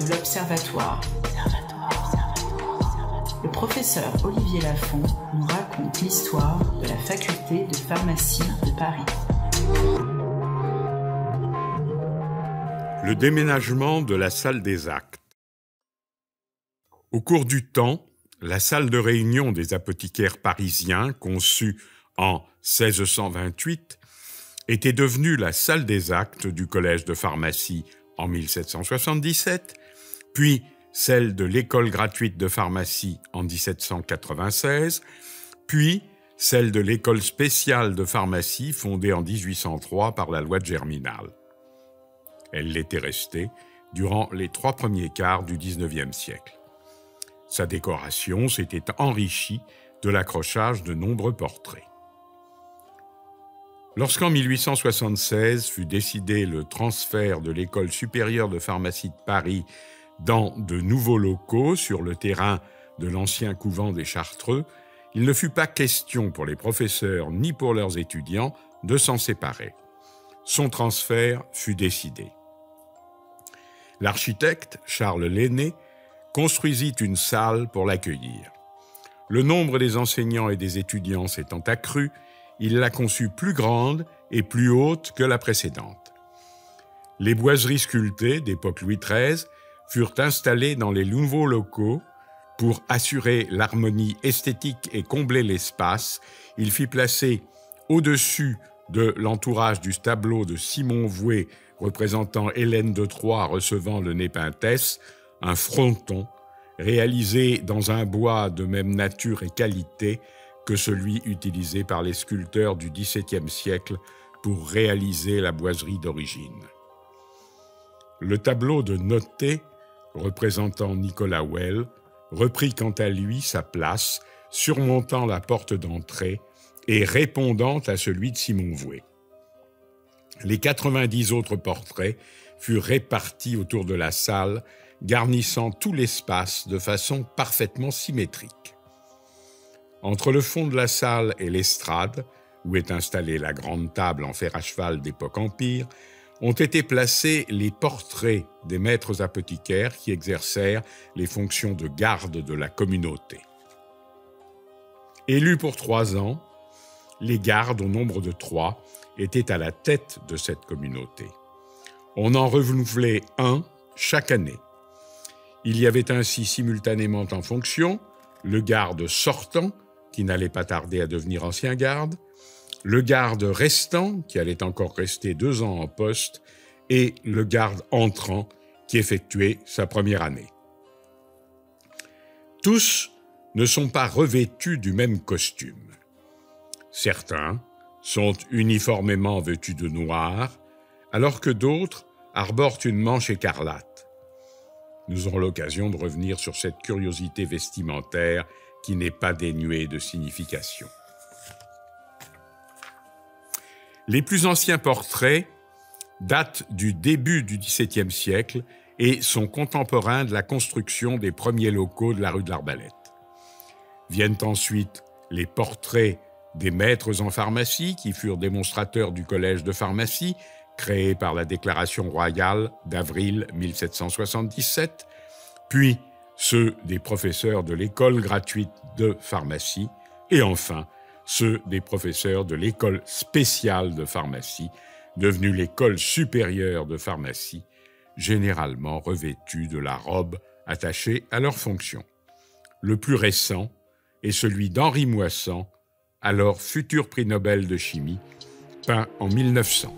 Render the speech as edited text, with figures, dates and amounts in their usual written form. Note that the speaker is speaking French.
de l'Observatoire. Le professeur Olivier Lafont nous raconte l'histoire de la faculté de pharmacie de Paris. Le déménagement de la salle des actes. Au cours du temps, la salle de réunion des apothicaires parisiens, conçue en 1628, était devenue la salle des actes du collège de pharmacie en 1777, puis celle de l'école gratuite de pharmacie en 1796, puis celle de l'école spéciale de pharmacie fondée en 1803 par la loi de Germinal. Elle l'était restée durant les 3 premiers quarts du XIXe siècle. Sa décoration s'était enrichie de l'accrochage de nombreux portraits. Lorsqu'en 1876 fut décidé le transfert de l'École supérieure de pharmacie de Paris dans de nouveaux locaux sur le terrain de l'ancien couvent des Chartreux, il ne fut pas question pour les professeurs ni pour leurs étudiants de s'en séparer. Son transfert fut décidé. L'architecte, Charles Lenné, construisit une salle pour l'accueillir. Le nombre des enseignants et des étudiants s'étant accru, il l'a conçue plus grande et plus haute que la précédente. Les boiseries sculptées d'époque Louis XIII furent installées dans les nouveaux locaux. Pour assurer l'harmonie esthétique et combler l'espace, il fit placer au-dessus de l'entourage du tableau de Simon Vouet représentant Hélène de Troie recevant le Népenthes, un fronton réalisé dans un bois de même nature et qualité que celui utilisé par les sculpteurs du XVIIe siècle pour réaliser la boiserie d'origine. Le tableau de Noté, représentant Nicolas Well, reprit quant à lui sa place, surmontant la porte d'entrée et répondant à celui de Simon Vouet. Les 90 autres portraits furent répartis autour de la salle, garnissant tout l'espace de façon parfaitement symétrique. Entre le fond de la salle et l'estrade, où est installée la grande table en fer à cheval d'époque Empire, ont été placés les portraits des maîtres apothicaires qui exercèrent les fonctions de garde de la communauté. Élus pour 3 ans, les gardes, au nombre de 3, étaient à la tête de cette communauté. On en renouvelait un chaque année. Il y avait ainsi simultanément en fonction le garde sortant, qui n'allait pas tarder à devenir ancien garde, le garde restant, qui allait encore rester 2 ans en poste, et le garde entrant, qui effectuait sa première année. Tous ne sont pas revêtus du même costume. Certains sont uniformément vêtus de noir, alors que d'autres arborent une manche écarlate. Nous aurons l'occasion de revenir sur cette curiosité vestimentaire qui n'est pas dénuée de signification. Les plus anciens portraits datent du début du XVIIe siècle et sont contemporains de la construction des premiers locaux de la rue de l'Arbalète. Viennent ensuite les portraits des maîtres en pharmacie qui furent démonstrateurs du collège de pharmacie, créé par la Déclaration royale d'avril 1777, puis ceux des professeurs de l'école gratuite de pharmacie, et enfin ceux des professeurs de l'école spéciale de pharmacie, devenue l'école supérieure de pharmacie, généralement revêtus de la robe attachée à leur fonction. Le plus récent est celui d'Henri Moissan, alors futur prix Nobel de chimie, peint en 1900.